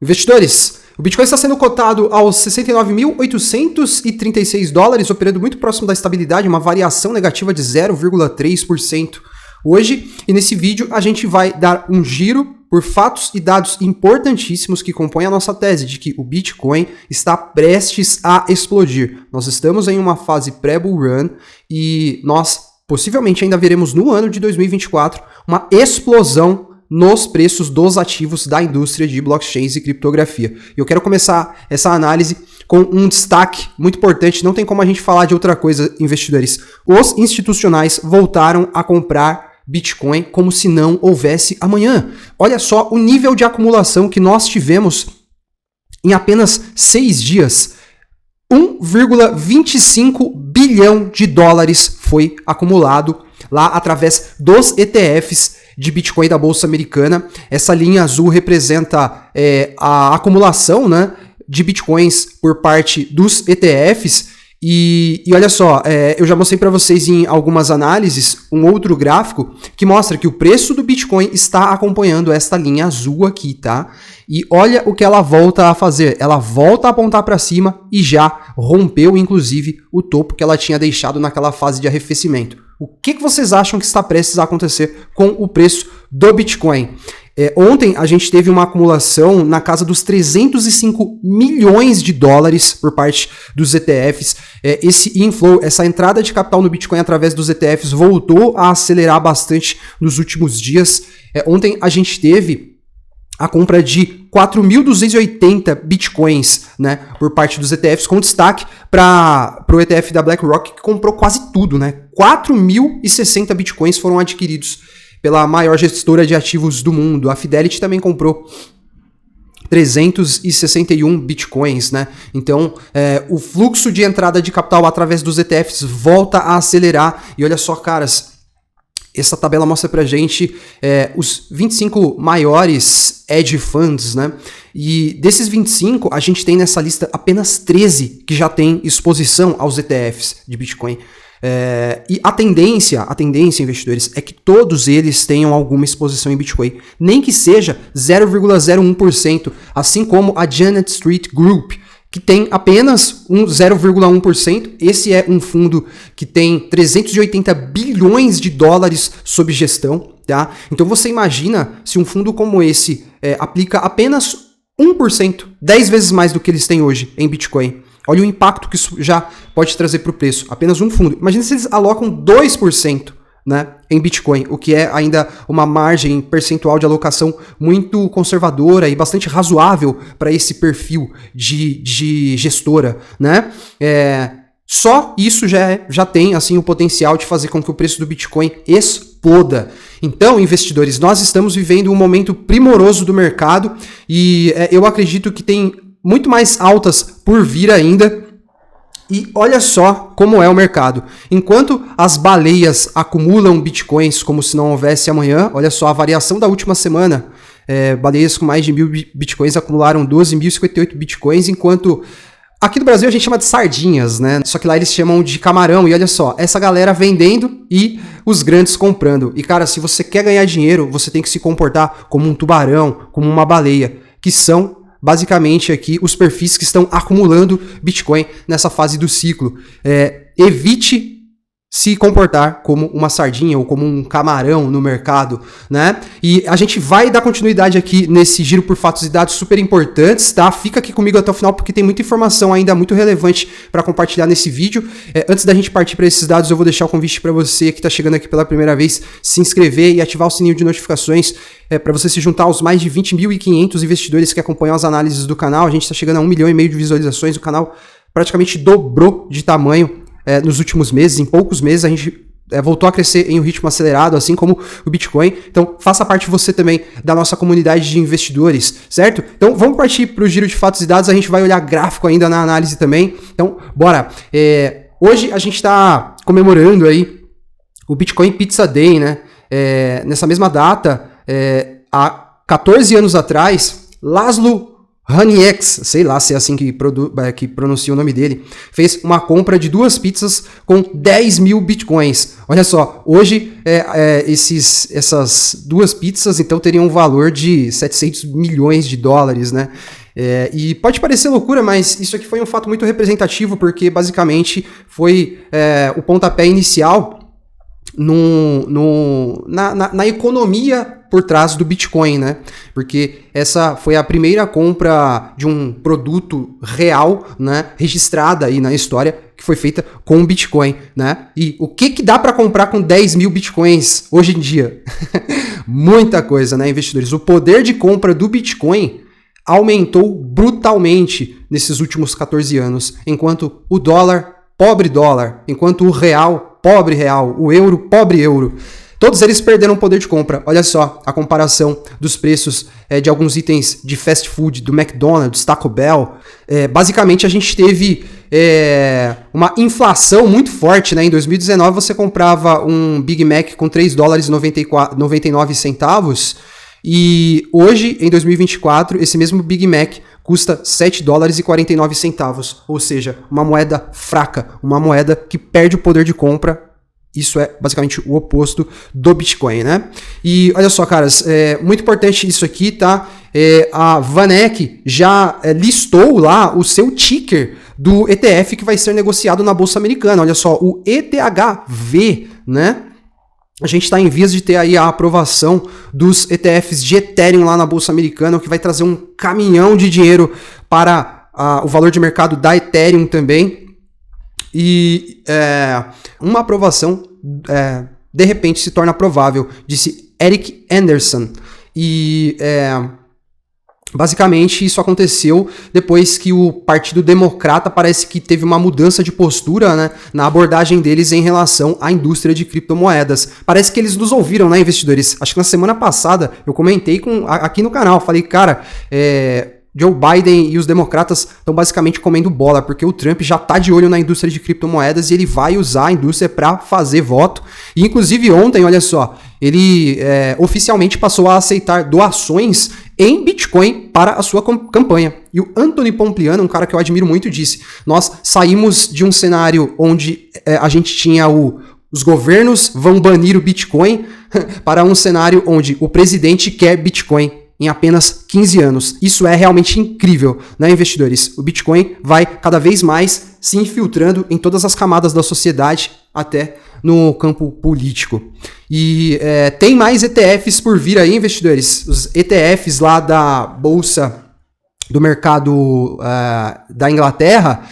Investidores, o Bitcoin está sendo cotado aos 69.836 dólares, operando muito próximo da estabilidade, uma variação negativa de 0,3% hoje. E nesse vídeo a gente vai dar um giro por fatos e dados importantíssimos que compõem a nossa tese de que o Bitcoin está prestes a explodir. Nós estamos em uma fase pré-bull run e nós possivelmente ainda veremos no ano de 2024 uma explosão nos preços dos ativos da indústria de blockchains e criptografia. Eu quero começar essa análise com um destaque muito importante, não tem como a gente falar de outra coisa, investidores. Os institucionais voltaram a comprar Bitcoin como se não houvesse amanhã. Olha só o nível de acumulação que nós tivemos em apenas 6 dias. 1,25 bilhão de dólares foi acumulado lá através dos ETFs de Bitcoin da Bolsa Americana. Essa linha azul representa a acumulação, né, de Bitcoins por parte dos ETFs. E olha só, eu já mostrei para vocês em algumas análises um outro gráfico que mostra que o preço do Bitcoin está acompanhando esta linha azul aqui, tá? E olha o que ela volta a fazer. Ela volta a apontar para cima e já rompeu, inclusive, o topo que ela tinha deixado naquela fase de arrefecimento. O que vocês acham que está prestes a acontecer com o preço do Bitcoin? Ontem a gente teve uma acumulação na casa dos 305 milhões de dólares por parte dos ETFs. Esse inflow, essa entrada de capital no Bitcoin através dos ETFs voltou a acelerar bastante nos últimos dias. Ontem a gente teve a compra de 4.280 bitcoins, né, por parte dos ETFs, com destaque para o ETF da BlackRock, que comprou quase tudo, né? 4.060 bitcoins foram adquiridos pela maior gestora de ativos do mundo. A Fidelity também comprou 361 bitcoins, né? Então, o fluxo de entrada de capital através dos ETFs volta a acelerar. E olha só, caras, essa tabela mostra pra gente os 25 maiores hedge funds, né? E desses 25, a gente tem nessa lista apenas 13 que já tem exposição aos ETFs de Bitcoin. E a tendência, investidores, é que todos eles tenham alguma exposição em Bitcoin, nem que seja 0,01%, assim como a Janet Street Group, que tem apenas 0,1%. Esse é um fundo que tem 380 bilhões de dólares sob gestão, tá? Então você imagina se um fundo como esse aplica apenas 1%, 10 vezes mais do que eles têm hoje em Bitcoin. Olha o impacto que isso já pode trazer para o preço. Apenas um fundo. Imagina se eles alocam 2%, né, em Bitcoin, o que é ainda uma margem percentual de alocação muito conservadora e bastante razoável para esse perfil de gestora, né? Só isso já tem assim o potencial de fazer com que o preço do Bitcoin exploda. Então, investidores, nós estamos vivendo um momento primoroso do mercado e eu acredito que tem muito mais altas por vir ainda. E olha só como é o mercado. Enquanto as baleias acumulam bitcoins como se não houvesse amanhã, olha só a variação da última semana. Baleias com mais de 1.000 bitcoins acumularam 12.058 bitcoins, enquanto aqui no Brasil a gente chama de sardinhas, né? Só que lá eles chamam de camarão. E olha só, essa galera vendendo e os grandes comprando. E cara, se você quer ganhar dinheiro, você tem que se comportar como um tubarão, como uma baleia, que são basicamente aqui os perfis que estão acumulando Bitcoin nessa fase do ciclo. Evite se comportar como uma sardinha ou como um camarão no mercado, né? E a gente vai dar continuidade aqui nesse giro por fatos e dados super importantes, tá? Fica aqui comigo até o final porque tem muita informação ainda muito relevante para compartilhar nesse vídeo. Antes da gente partir para esses dados, eu vou deixar o convite para você que está chegando aqui pela primeira vez, se inscrever e ativar o sininho de notificações para você se juntar aos mais de 20.500 investidores que acompanham as análises do canal. A gente está chegando a 1,5 milhão de visualizações, o canal praticamente dobrou de tamanho nos últimos meses. Em poucos meses a gente voltou a crescer em um ritmo acelerado, assim como o Bitcoin. Então faça parte você também da nossa comunidade de investidores, certo? Então vamos partir para o giro de fatos e dados. A gente vai olhar gráfico ainda na análise também. Então bora! Hoje a gente está comemorando aí o Bitcoin Pizza Day, né? Nessa mesma data, há 14 anos atrás, Laszlo Honeyx, sei lá se é assim que pronuncia o nome dele, fez uma compra de 2 pizzas com 10 mil bitcoins. Olha só, hoje essas 2 pizzas então teriam um valor de 700 milhões de dólares, né? E pode parecer loucura, mas isso aqui foi um fato muito representativo, porque basicamente foi o pontapé inicial na economia por trás do Bitcoin, né? Porque essa foi a primeira compra de um produto real, né, registrada aí na história, que foi feita com Bitcoin, né? E o que dá para comprar com 10 mil Bitcoins hoje em dia? Muita coisa, né, investidores? O poder de compra do Bitcoin aumentou brutalmente nesses últimos 14 anos, enquanto o dólar, pobre dólar, enquanto o real, pobre real, o euro, pobre euro, todos eles perderam poder de compra. Olha só a comparação dos preços de alguns itens de fast food, do McDonald's, Taco Bell. Basicamente, a gente teve uma inflação muito forte, né? Em 2019, você comprava um Big Mac com 3 dólares e 99 centavos. E hoje, em 2024, esse mesmo Big Mac custa 7 dólares e 49 centavos. Ou seja, uma moeda fraca, uma moeda que perde o poder de compra. Isso é basicamente o oposto do Bitcoin, né? E olha só, caras, muito importante isso aqui, tá? A VanEck já listou lá o seu ticker do ETF que vai ser negociado na Bolsa Americana. Olha só, o ETHV, né? A gente está em vias de ter aí a aprovação dos ETFs de Ethereum lá na Bolsa Americana, o que vai trazer um caminhão de dinheiro para o valor de mercado da Ethereum também. E uma aprovação de repente se torna provável, disse Eric Anderson. E basicamente isso aconteceu depois que o Partido Democrata parece que teve uma mudança de postura, né, na abordagem deles em relação à indústria de criptomoedas. Parece que eles nos ouviram, né, investidores? Acho que na semana passada eu comentei aqui no canal, falei, cara, Joe Biden e os democratas estão basicamente comendo bola, porque o Trump já está de olho na indústria de criptomoedas e ele vai usar a indústria para fazer voto. E inclusive ontem, olha só, ele oficialmente passou a aceitar doações em Bitcoin para a sua campanha. E o Anthony Pompliano, um cara que eu admiro muito, disse: nós saímos de um cenário onde a gente tinha os governos vão banir o Bitcoin para um cenário onde o presidente quer Bitcoin em apenas 15 anos. Isso é realmente incrível, né, investidores? O Bitcoin vai cada vez mais se infiltrando em todas as camadas da sociedade, até no campo político. E tem mais ETFs por vir aí, investidores. Os ETFs lá da Bolsa do Mercado da Inglaterra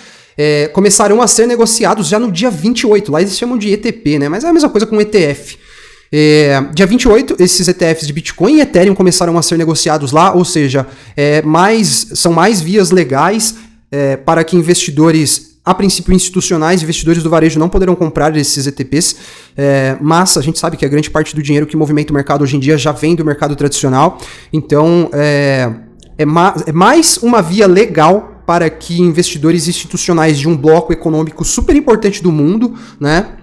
começarão a ser negociados já no dia 28. Lá eles chamam de ETP, né? Mas é a mesma coisa com ETF. Dia 28, esses ETFs de Bitcoin e Ethereum começaram a ser negociados lá, ou seja, são mais vias legais para que investidores, a princípio institucionais, investidores do varejo não poderão comprar esses ETPs, mas a gente sabe que a grande parte do dinheiro que movimenta o mercado hoje em dia já vem do mercado tradicional, então é mais uma via legal para que investidores institucionais de um bloco econômico super importante do mundo, né,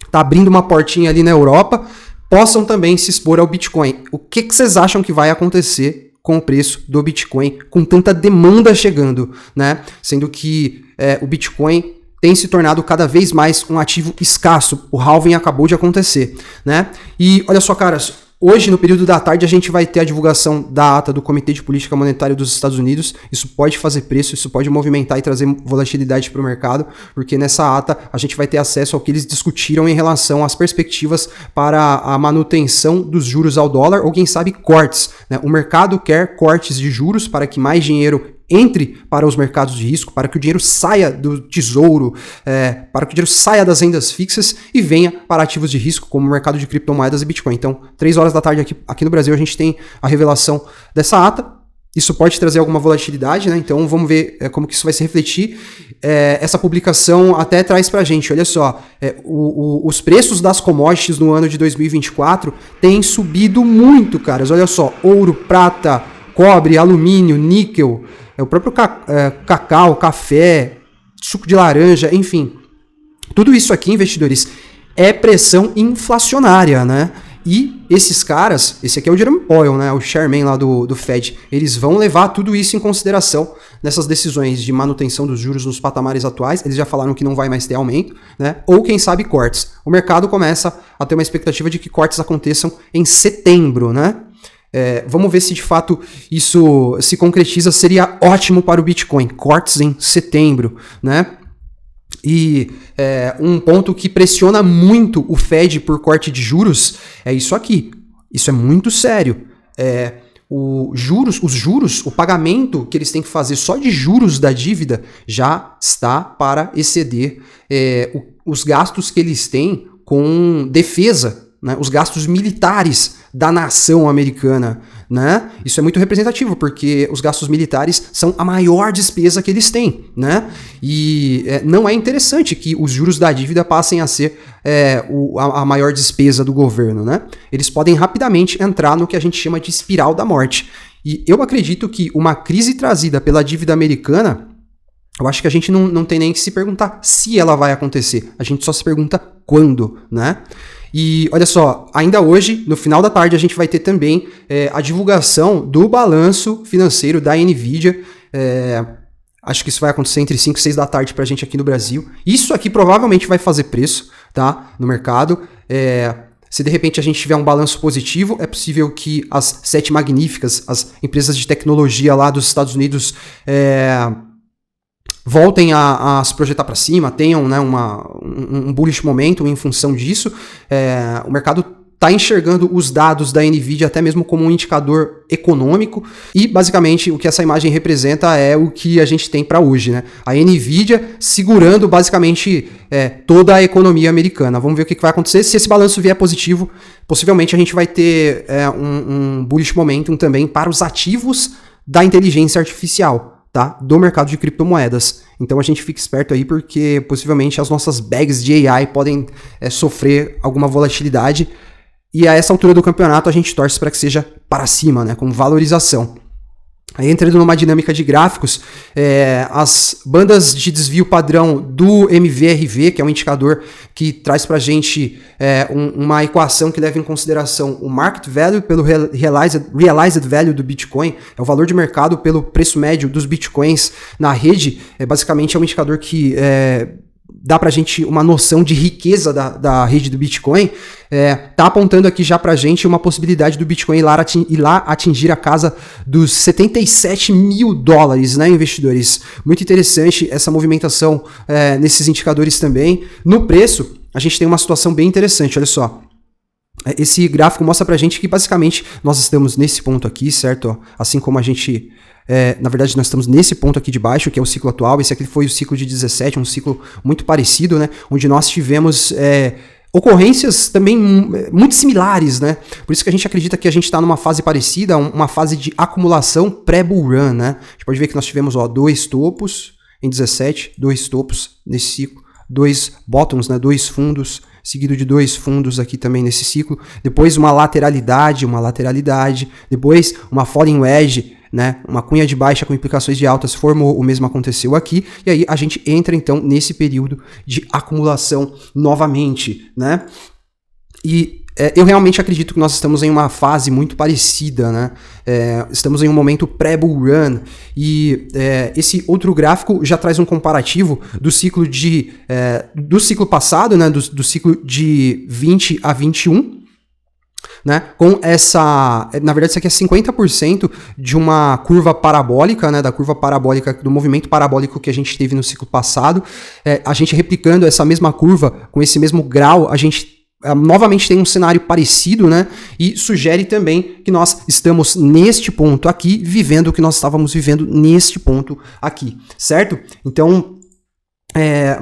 tá abrindo uma portinha ali na Europa, possam também se expor ao Bitcoin. O que vocês acham que vai acontecer com o preço do Bitcoin, com tanta demanda chegando, né? Sendo que o Bitcoin tem se tornado cada vez mais um ativo escasso. O halving acabou de acontecer, né? E olha só, caras, hoje, no período da tarde, a gente vai ter a divulgação da ata do Comitê de Política Monetária dos Estados Unidos. Isso pode fazer preço, isso pode movimentar e trazer volatilidade para o mercado, porque nessa ata a gente vai ter acesso ao que eles discutiram em relação às perspectivas para a manutenção dos juros ao dólar, ou quem sabe cortes, né? O mercado quer cortes de juros para que mais dinheiro entre para os mercados de risco, para que o dinheiro saia do tesouro, para que o dinheiro saia das rendas fixas e venha para ativos de risco, como o mercado de criptomoedas e Bitcoin. Então, 3 horas da tarde aqui no Brasil, a gente tem a revelação dessa ata. Isso pode trazer alguma volatilidade, né? Então, vamos ver como que isso vai se refletir. Essa publicação até traz para a gente, olha só, os preços das commodities no ano de 2024 têm subido muito, caras. Olha só, ouro, prata, cobre, alumínio, níquel, o próprio cacau, café, suco de laranja, enfim. Tudo isso aqui, investidores, é pressão inflacionária, né? E esses caras, esse aqui é o Jerome Powell, né, o chairman lá do Fed, eles vão levar tudo isso em consideração nessas decisões de manutenção dos juros nos patamares atuais. Eles já falaram que não vai mais ter aumento, né, ou quem sabe cortes. O mercado começa a ter uma expectativa de que cortes aconteçam em setembro, né? Vamos ver se de fato isso se concretiza. Seria ótimo para o Bitcoin, cortes em setembro, né? E um ponto que pressiona muito o Fed por corte de juros é isso aqui. Isso é muito sério. Os juros, o pagamento que eles têm que fazer só de juros da dívida já está para exceder os gastos que eles têm com defesa, né? Os gastos militares da nação americana, né? Isso é muito representativo, porque os gastos militares são a maior despesa que eles têm, né? E não é interessante que os juros da dívida passem a ser a maior despesa do governo, né? Eles podem rapidamente entrar no que a gente chama de espiral da morte. E eu acredito que uma crise trazida pela dívida americana, eu acho que a gente não tem nem que se perguntar se ela vai acontecer. A gente só se pergunta quando, né? E olha só, ainda hoje, no final da tarde, a gente vai ter também a divulgação do balanço financeiro da NVIDIA. Acho que isso vai acontecer entre 5 e 6 da tarde pra gente aqui no Brasil. Isso aqui provavelmente vai fazer preço, tá? No mercado. Se de repente a gente tiver um balanço positivo, é possível que as 7 magníficas, as empresas de tecnologia lá dos Estados Unidos, voltem a se projetar para cima, tenham, né, um bullish momentum em função disso. O mercado está enxergando os dados da NVIDIA até mesmo como um indicador econômico, e basicamente o que essa imagem representa é o que a gente tem para hoje, né? A NVIDIA segurando basicamente toda a economia americana. Vamos ver o que vai acontecer. Se esse balanço vier positivo, possivelmente a gente vai ter um bullish momentum também para os ativos da inteligência artificial, tá? Do mercado de criptomoedas. Então a gente fica esperto aí, porque possivelmente as nossas bags de AI podem sofrer alguma volatilidade, e a essa altura do campeonato a gente torce para que seja para cima, né, com valorização. Aí, entrando numa dinâmica de gráficos, as bandas de desvio padrão do MVRV, que é um indicador que traz para a gente uma equação que leva em consideração o market value pelo realized value do Bitcoin, é o valor de mercado pelo preço médio dos Bitcoins na rede. Basicamente é um indicador que dá pra gente uma noção de riqueza da rede do Bitcoin. Tá apontando aqui já pra gente uma possibilidade do Bitcoin ir lá atingir a casa dos 77 mil dólares, né, investidores? Muito interessante essa movimentação nesses indicadores também. No preço, a gente tem uma situação bem interessante, olha só. Esse gráfico mostra pra gente que basicamente nós estamos nesse ponto aqui, certo? Assim como a gente... na verdade, nós estamos nesse ponto aqui de baixo, que é o ciclo atual. Esse aqui foi o ciclo de 17, um ciclo muito parecido, né? Onde nós tivemos ocorrências também muito similares, né? Por isso que a gente acredita que a gente está numa fase parecida, uma fase de acumulação pré-bull run, né? A gente pode ver que nós tivemos 2 topos em 17, 2 topos nesse ciclo, 2 bottoms, né? 2 fundos, seguido de 2 fundos aqui também nesse ciclo. Depois uma lateralidade, depois uma falling wedge, né? Uma cunha de baixa com implicações de altas formou, o mesmo aconteceu aqui, e aí a gente entra então nesse período de acumulação novamente, né? E eu realmente acredito que nós estamos em uma fase muito parecida, né? Estamos em um momento pré-bull run, e esse outro gráfico já traz um comparativo do ciclo do ciclo passado, né? Do ciclo de 20 a 21, né, com essa, na verdade isso aqui é 50% de uma curva parabólica, né, da curva parabólica, do movimento parabólico que a gente teve no ciclo passado. A gente replicando essa mesma curva, com esse mesmo grau, a gente novamente tem um cenário parecido, né, e sugere também que nós estamos neste ponto aqui, vivendo o que nós estávamos vivendo neste ponto aqui, certo? Então,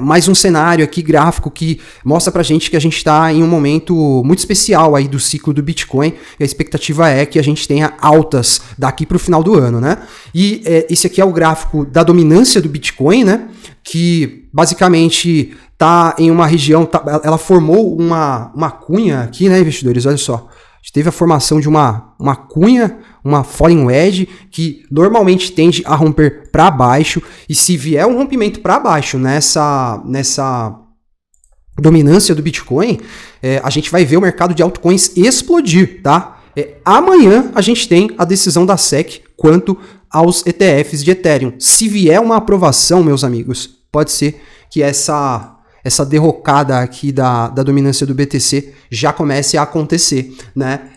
mais um cenário aqui gráfico que mostra pra gente que a gente está em um momento muito especial aí do ciclo do Bitcoin, e a expectativa é que a gente tenha altas daqui para o final do ano, né? E esse aqui é o gráfico da dominância do Bitcoin, né? Que basicamente tá em uma região, ela formou uma cunha aqui, né, investidores? Olha só, a gente teve a formação de uma cunha, uma falling wedge, que normalmente tende a romper para baixo, e se vier um rompimento para baixo nessa dominância do Bitcoin, a gente vai ver o mercado de altcoins explodir, tá? Amanhã a gente tem a decisão da SEC quanto aos ETFs de Ethereum. Se vier uma aprovação, meus amigos, pode ser que essa derrocada aqui da dominância do BTC já comece a acontecer, né?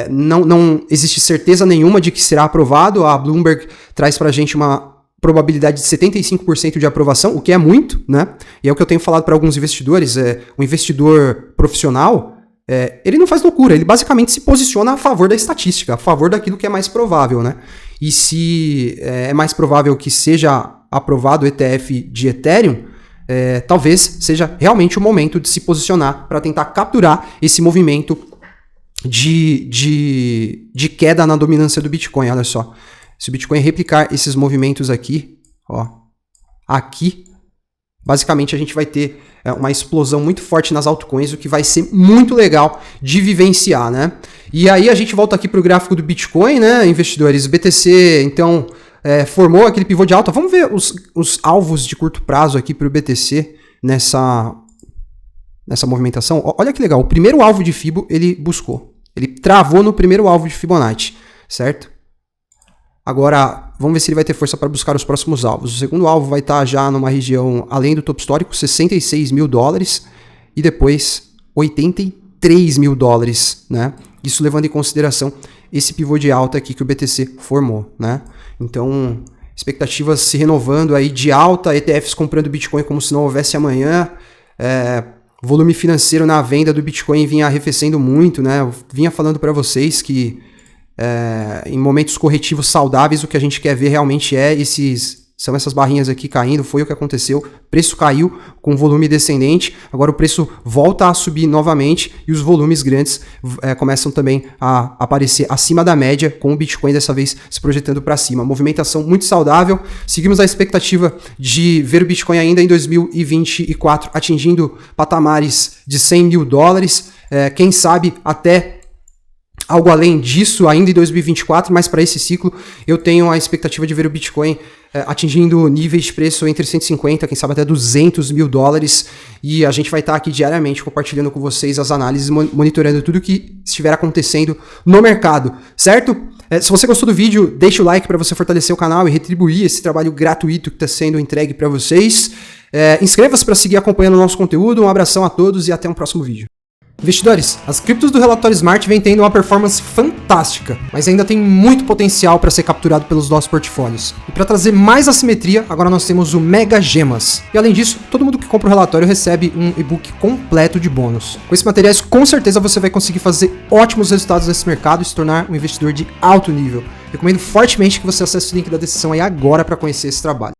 Não existe certeza nenhuma de que será aprovado. A Bloomberg traz pra gente uma probabilidade de 75% de aprovação, o que é muito, né? E é o que eu tenho falado para alguns investidores. O investidor profissional, ele não faz loucura, ele basicamente se posiciona a favor da estatística, a favor daquilo que é mais provável, né? E se é mais provável que seja aprovado o ETF de Ethereum, talvez seja realmente o momento de se posicionar para tentar capturar esse movimento de queda na dominância do Bitcoin. Olha só, se o Bitcoin replicar esses movimentos aqui, ó, aqui, basicamente a gente vai ter uma explosão muito forte nas altcoins, o que vai ser muito legal de vivenciar, né? E aí a gente volta aqui para o gráfico do Bitcoin, né, investidores? O BTC, então, formou aquele pivô de alta. Vamos ver os alvos de curto prazo aqui para o BTC nessa movimentação. Olha que legal, o primeiro alvo de Fibo ele buscou. Ele travou no primeiro alvo de Fibonacci, certo? Agora, vamos ver se ele vai ter força para buscar os próximos alvos. O segundo alvo vai estar já numa região além do topo histórico, $66 mil, e depois $83 mil, né? Isso levando em consideração esse pivô de alta aqui que o BTC formou, né? Então, expectativas se renovando aí de alta, ETFs comprando Bitcoin como se não houvesse amanhã, volume financeiro na venda do Bitcoin vinha arrefecendo muito, né? Eu vinha falando para vocês que em momentos corretivos saudáveis o que a gente quer ver realmente são essas barrinhas aqui caindo. Foi o que aconteceu, o preço caiu com volume descendente, agora o preço volta a subir novamente e os volumes grandes começam também a aparecer acima da média, com o Bitcoin dessa vez se projetando para cima. Movimentação muito saudável, seguimos a expectativa de ver o Bitcoin ainda em 2024 atingindo patamares de $100 mil, quem sabe até algo além disso ainda em 2024, mas para esse ciclo eu tenho a expectativa de ver o Bitcoin atingindo níveis de preço entre 150, quem sabe até $200 mil, e a gente vai estar aqui diariamente compartilhando com vocês as análises, monitorando tudo que estiver acontecendo no mercado, certo? Se você gostou do vídeo, deixa o like para você fortalecer o canal e retribuir esse trabalho gratuito que está sendo entregue para vocês. Inscreva-se para seguir acompanhando o nosso conteúdo. Um abração a todos e até um próximo vídeo. Investidores, as criptos do relatório Smart vêm tendo uma performance fantástica, mas ainda tem muito potencial para ser capturado pelos nossos portfólios. E para trazer mais assimetria, agora nós temos o Mega Gemas. E além disso, todo mundo que compra o relatório recebe um e-book completo de bônus. Com esses materiais, com certeza você vai conseguir fazer ótimos resultados nesse mercado e se tornar um investidor de alto nível. Recomendo fortemente que você acesse o link da descrição aí agora para conhecer esse trabalho.